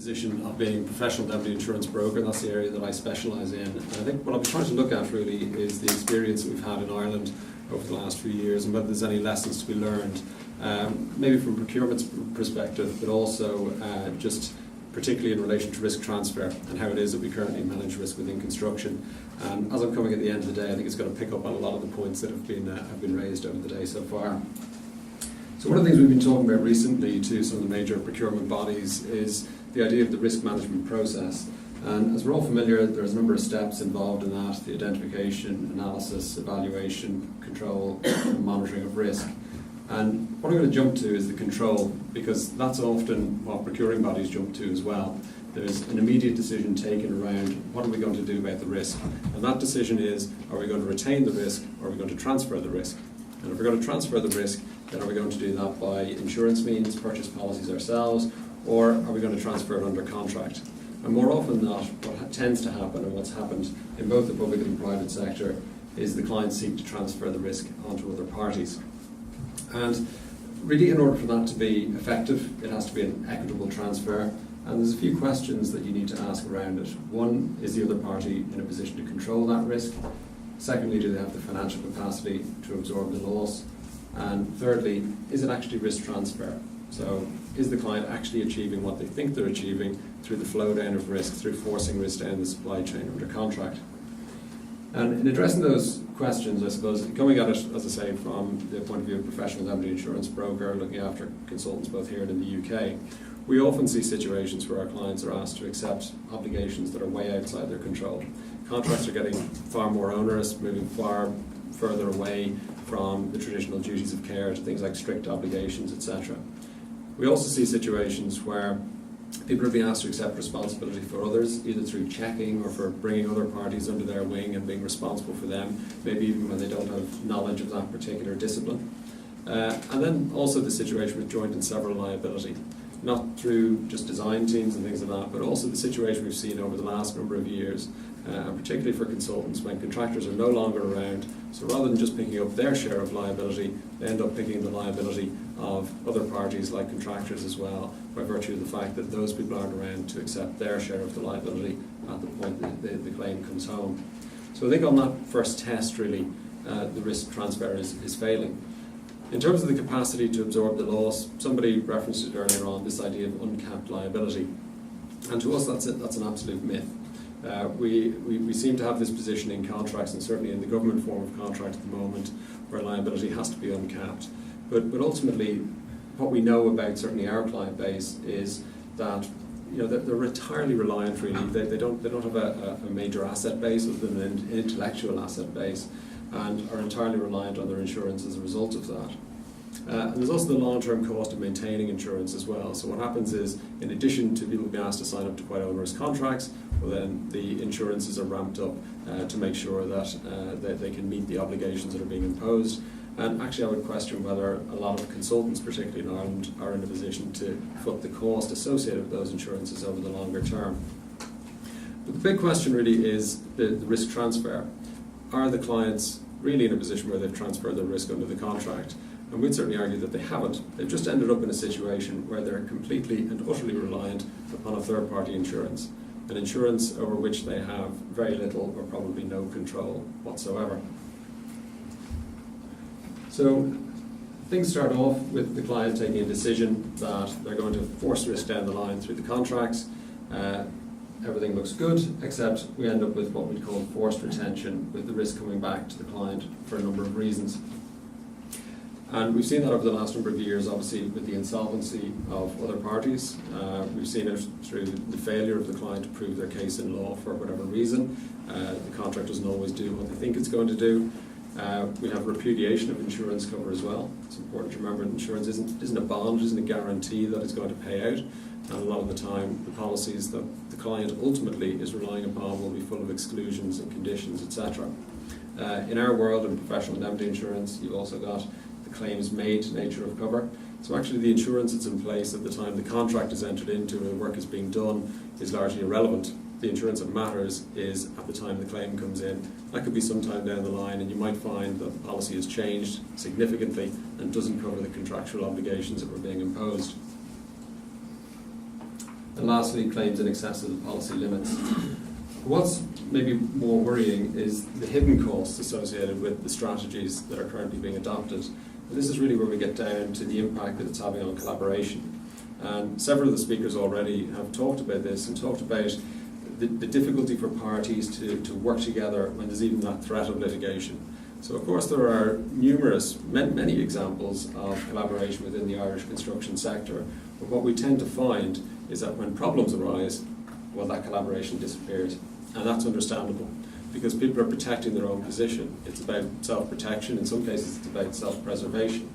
position of being a professional indemnity insurance broker. That's the area that I specialise in. And I think what I'll be trying to look at really is the experience that we've had in Ireland over the last few years and whether there's any lessons to be learned, maybe from procurement's perspective, but also just particularly in relation to risk transfer and how it is that we currently manage risk within construction. And as I'm coming at the end of the day, I think it's going to pick up on a lot of the points that have been raised over the day so far. So one of the things we've been talking about recently to some of the major procurement bodies is the idea of the risk management process. And as we're all familiar, there's a number of steps involved in that: the identification, analysis, evaluation, control, and monitoring of risk. And what I'm going to jump to is the control, because that's often what procuring bodies jump to as well. There's an immediate decision taken around what are we going to do about the risk. And that decision is, are we going to retain the risk or are we going to transfer the risk? And if we're going to transfer the risk, then are we going to do that by insurance means, purchase policies ourselves, or are we going to transfer it under contract? And more often than not, what tends to happen, and what's happened in both the public and private sector, is the clients seek to transfer the risk onto other parties. And really, in order for that to be effective, it has to be an equitable transfer. And there's a few questions that you need to ask around it. One, is the other party in a position to control that risk? Secondly, do they have the financial capacity to absorb the loss? And thirdly, is it actually risk transfer? So is the client actually achieving what they think they're achieving through the flow down of risk, through forcing risk down the supply chain under contract? And in addressing those questions, I suppose, coming at it, as I say, from the point of view of a professional indemnity insurance broker, looking after consultants both here and in the UK, we often see situations where our clients are asked to accept obligations that are way outside their control. Contracts are getting far more onerous, moving far further away from the traditional duties of care to things like strict obligations, etc. We also see situations where people are being asked to accept responsibility for others, either through checking or for bringing other parties under their wing and being responsible for them, maybe even when they don't have knowledge of that particular discipline. And then also the situation with joint and several liability, not through just design teams and things like that, but also the situation we've seen over the last number of years, and particularly for consultants when contractors are no longer around. So rather than just picking up their share of liability, they end up picking the liability of other parties like contractors as well, by virtue of the fact that those people aren't around to accept their share of the liability at the point that the claim comes home. So I think on that first test, really, the risk transfer is failing. In terms of the capacity to absorb the loss, somebody referenced it earlier on, this idea of uncapped liability. And to us, that's an absolute myth. We seem to have this position in contracts, and certainly in the government form of contract at the moment, where liability has to be uncapped. But ultimately, what we know about certainly our client base is that they're entirely reliant, really. They don't have a major asset base other than an intellectual asset base, and are entirely reliant on their insurance as a result of that. And there's also the long-term cost of maintaining insurance as well. So what happens is, in addition to people being asked to sign up to quite onerous contracts, well then the insurances are ramped up to make sure that they can meet the obligations that are being imposed. And actually I would question whether a lot of consultants, particularly in Ireland, are in a position to foot the cost associated with those insurances over the longer term. But the big question really is the risk transfer. Are the clients really in a position where they've transferred their risk under the contract? And we'd certainly argue that they haven't. They've just ended up in a situation where they're completely and utterly reliant upon a third-party insurance, an insurance over which they have very little or probably no control whatsoever. So things start off with the client taking a decision that they're going to force risk down the line through the contracts. Everything looks good, except we end up with what we'd call forced retention, with the risk coming back to the client for a number of reasons. And we've seen that over the last number of years, obviously, with the insolvency of other parties. We've seen it through the failure of the client to prove their case in law for whatever reason. The contract doesn't always do what they think it's going to do. We have repudiation of insurance cover as well. It's important to remember that insurance isn't a bond, isn't a guarantee that it's going to pay out. And a lot of the time, the policies that the client ultimately is relying upon will be full of exclusions and conditions, etc. In our world, in professional indemnity insurance, you've also got the claims-made nature of cover. So actually the insurance that's in place at the time the contract is entered into and the work is being done is largely irrelevant. The insurance that matters is at the time the claim comes in. That could be sometime down the line, and you might find that the policy has changed significantly and doesn't cover the contractual obligations that were being imposed. And lastly, claims in excess of the policy limits. What's maybe more worrying is the hidden costs associated with the strategies that are currently being adopted. And this is really where we get down to the impact that it's having on collaboration. And several of the speakers already have talked about this and talked about the difficulty for parties to work together when there's even that threat of litigation. So of course there are many examples of collaboration within the Irish construction sector, but what we tend to find is that when problems arise, well, that collaboration disappears. And that's understandable, because people are protecting their own position. It's about self-protection, in some cases it's about self-preservation.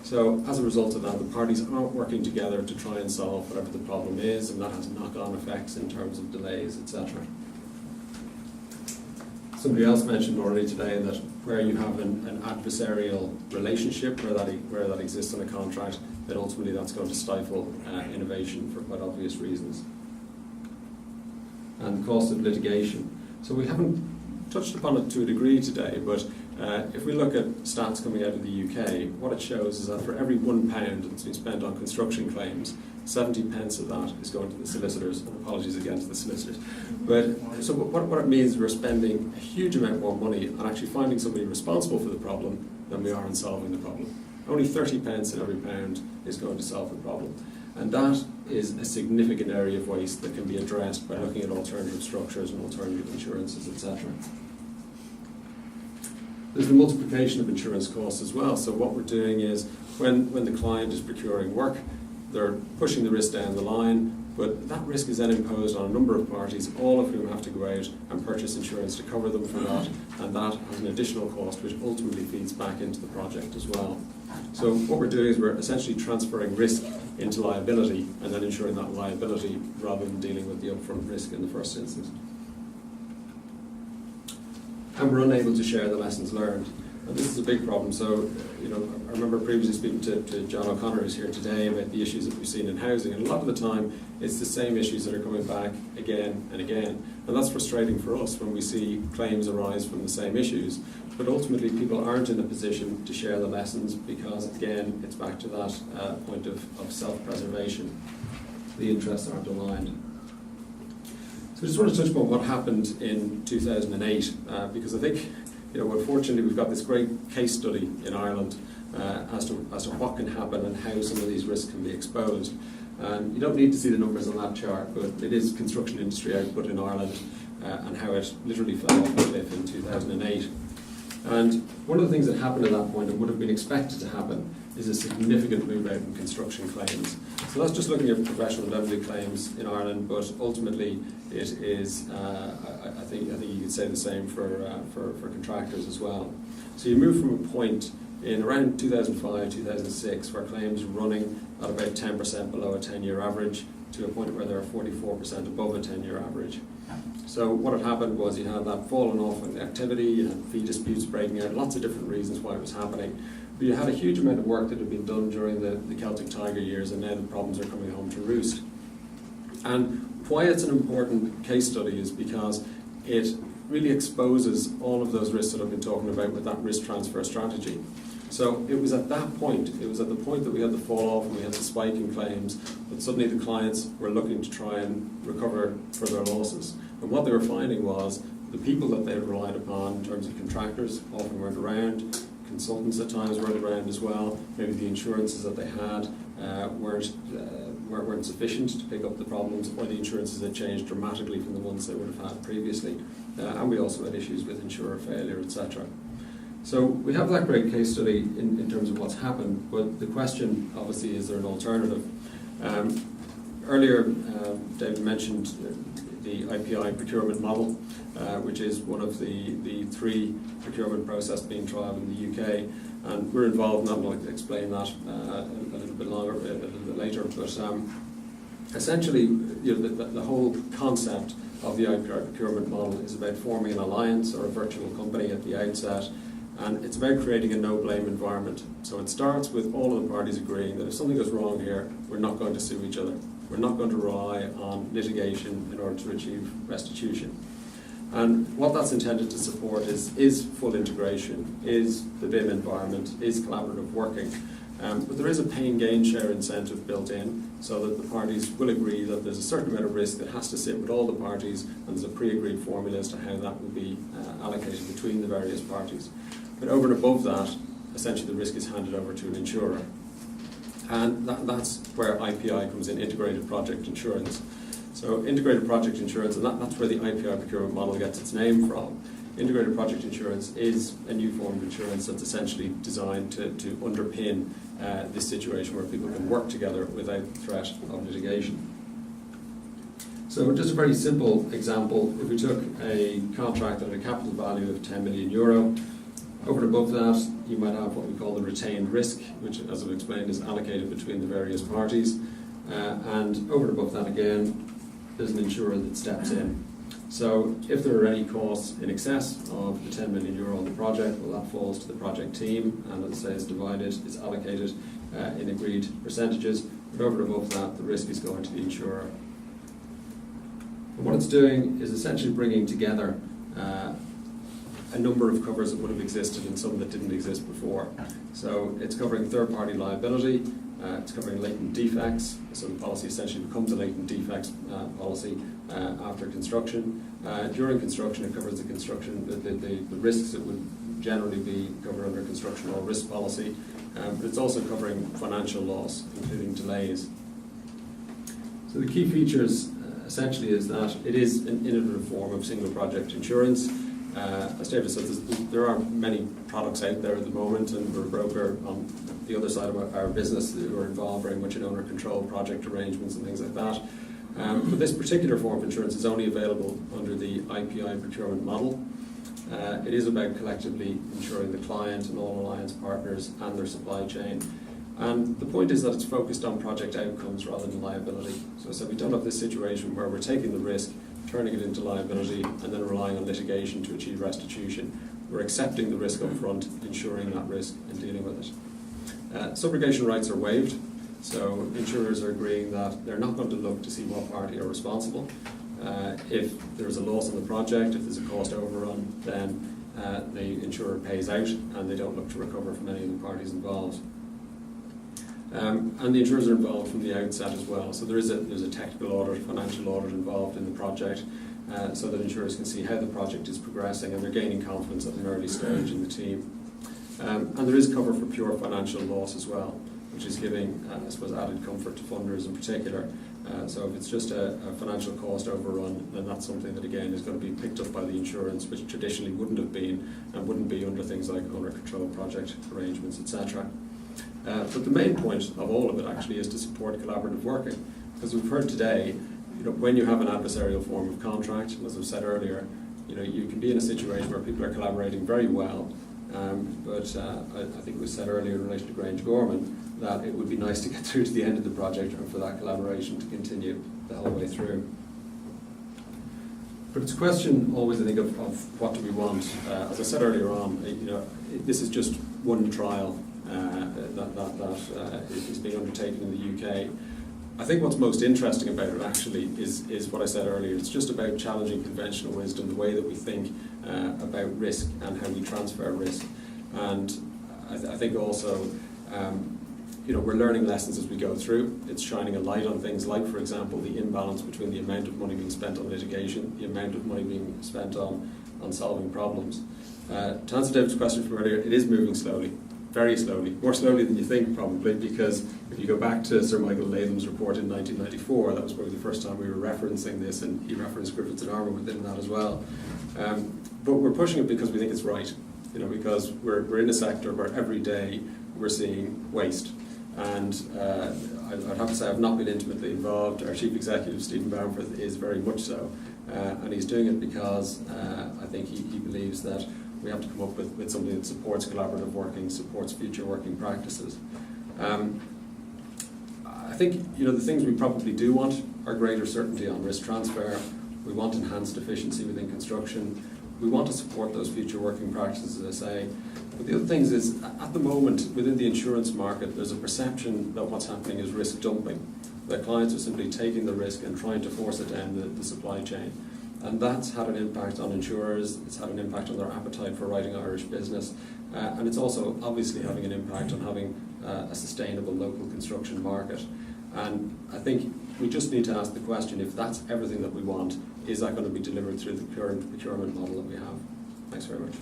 So as a result of that, the parties aren't working together to try and solve whatever the problem is, and that has knock-on effects in terms of delays, etc. Somebody else mentioned already today that where you have an adversarial relationship, where that exists in a contract, then ultimately that's going to stifle innovation for quite obvious reasons. And the cost of litigation. So we haven't touched upon it to a degree today, but if we look at stats coming out of the UK, what it shows is that for every £1 that's been spent on construction claims, 70 pence of that is going to the solicitors, and apologies again to the solicitors. But so what it means is we're spending a huge amount more money on actually finding somebody responsible for the problem than we are in solving the problem. Only 30 pence in every pound is going to solve the problem. And that is a significant area of waste that can be addressed by looking at alternative structures and alternative insurances, etc. There's the multiplication of insurance costs as well. So what we're doing is when the client is procuring work, they're pushing the risk down the line, but that risk is then imposed on a number of parties, all of whom have to go out and purchase insurance to cover them for that, and that has an additional cost which ultimately feeds back into the project as well. So what we're doing is we're essentially transferring risk into liability and then ensuring that liability rather than dealing with the upfront risk in the first instance. And we're unable to share the lessons learned. And this is a big problem. So, I remember previously speaking to John O'Connor, who's here today, about the issues that we've seen in housing. And a lot of the time, it's the same issues that are coming back again and again. And that's frustrating for us when we see claims arise from the same issues. But ultimately, people aren't in a position to share the lessons because, again, it's back to that point of self-preservation. The interests aren't aligned. So I just want to touch upon what happened in 2008, because I think, unfortunately, we've got this great case study in Ireland as to what can happen and how some of these risks can be exposed. And you don't need to see the numbers on that chart, but it is construction industry output in Ireland and how it literally fell off a cliff in 2008. And one of the things that happened at that point and would have been expected to happen is a significant move out in construction claims. So that's just looking at professional indemnity claims in Ireland, but ultimately it is, I think you could say the same for contractors as well. So you move from a point in around 2005, 2006, where claims were running at about 10% below a 10-year average, to a point where they're 44% above a 10-year average. So what had happened was you had that falling off in the activity, you had fee disputes breaking out, lots of different reasons why it was happening. But you had a huge amount of work that had been done during the Celtic Tiger years, and now the problems are coming home to roost. And why it's an important case study is because it really exposes all of those risks that I've been talking about with that risk transfer strategy. So it was at that point, it was at the point that we had the fall off and we had the spike in claims, that suddenly the clients were looking to try and recover for their losses. And what they were finding was the people that they had relied upon in terms of contractors often weren't around, consultants at times weren't around as well, maybe the insurances that they had weren't sufficient to pick up the problems, or the insurances had changed dramatically from the ones they would have had previously. And we also had issues with insurer failure, etc. So we have that great case study in terms of what's happened, but the question obviously is there an alternative? Earlier David mentioned the IPI procurement model, which is one of the three procurement processes being trialled in the UK, and we're involved, and I'll explain that a little bit later, but essentially the whole concept of the IPI procurement model is about forming an alliance or a virtual company at the outset. And it's about creating a no-blame environment. So it starts with all of the parties agreeing that if something goes wrong here, we're not going to sue each other. We're not going to rely on litigation in order to achieve restitution. And what that's intended to support is full integration, is the BIM environment, is collaborative working. But there is a pain gain share incentive built in. so that the parties will agree that there's a certain amount of risk that has to sit with all the parties, and there's a pre-agreed formula as to how that will be allocated between the various parties. But over and above that, essentially the risk is handed over to an insurer. And that's where IPI comes in, Integrated Project Insurance. So Integrated Project Insurance, and that's where the IPI procurement model gets its name from. Integrated Project Insurance is a new form of insurance that's essentially designed to underpin this situation where people can work together without threat of litigation. So just a very simple example, if we took a contract at a capital value of €10 million, over and above that you might have what we call the retained risk, which, as I've explained, is allocated between the various parties, and over and above that again there's an insurer that steps in. So if there are any costs in excess of the €10 million on the project, well, that falls to the project team, and as I say, it's divided, it's allocated in agreed percentages, but over and above that the risk is going to the insurer. And what it's doing is essentially bringing together a number of covers that would have existed and some that didn't exist before. So it's covering third-party liability, it's covering latent defects, so the policy essentially becomes a latent defects policy after construction. During construction it covers the risks that would generally be covered under construction or risk policy, but it's also covering financial loss, including delays. So the key features essentially is that it is an innovative form of single project insurance. As David said, there are many products out there at the moment, and we're a broker on the other side of our business who are involved very much in owner-controlled project arrangements and things like that. But this particular form of insurance is only available under the IPI procurement model. It is about collectively insuring the client and all alliance partners and their supply chain. And the point is that it's focused on project outcomes rather than liability. So we don't have this situation where we're taking the risk, turning it into liability, and then relying on litigation to achieve restitution. We're accepting the risk up front, insuring that risk, and dealing with it. Subrogation rights are waived, so insurers are agreeing that they're not going to look to see what party are responsible. If there's a loss on the project, if there's a cost overrun, then the insurer pays out, and they don't look to recover from any of the parties involved. And the insurers are involved from the outset as well. So there's a technical audit, financial audit involved in the project, so that insurers can see how the project is progressing, and they're gaining confidence at an early stage in the team. And there is cover for pure financial loss as well, which is giving, I suppose, added comfort to funders in particular. So if it's just a financial cost overrun, then that's something that again is going to be picked up by the insurance, which traditionally wouldn't have been, and wouldn't be under things like owner-controlled project arrangements, etc. But the main point of all of it actually is to support collaborative working, because we've heard today, when you have an adversarial form of contract, and as I've said earlier, you can be in a situation where people are collaborating very well, but I think it was said earlier in relation to Grange Gorman that it would be nice to get through to the end of the project and for that collaboration to continue the whole way through. But it's a question always, I think, of what do we want. As I said earlier on, this is just one trial that is being undertaken in the UK. I think what's most interesting about it actually is what I said earlier. It's just about challenging conventional wisdom, the way that we think about risk and how we transfer risk. And I think also we're learning lessons as we go through. It's shining a light on things like, for example, the imbalance between the amount of money being spent on litigation, the amount of money being spent on solving problems. To answer David's question from earlier, it is moving slowly. Very slowly, more slowly than you think probably, because if you go back to Sir Michael Latham's report in 1994, that was probably the first time we were referencing this, and he referenced Griffiths and Armour within that as well. But we're pushing it because we think it's right, because we're in a sector where every day we're seeing waste. And I'd have to say I've not been intimately involved. Our Chief Executive, Stephen Bamforth, is very much so, and he's doing it because I think he believes that we have to come up with something that supports collaborative working, supports future working practices. I think the things we probably do want are greater certainty on risk transfer. We want enhanced efficiency within construction. We want to support those future working practices, as I say. But the other things is, at the moment, within the insurance market, there's a perception that what's happening is risk dumping, that clients are simply taking the risk and trying to force it down the supply chain. And that's had an impact on insurers, it's had an impact on their appetite for writing Irish business, and it's also obviously having an impact on having a sustainable local construction market. And I think we just need to ask the question, if that's everything that we want, is that going to be delivered through the current procurement model that we have? Thanks very much.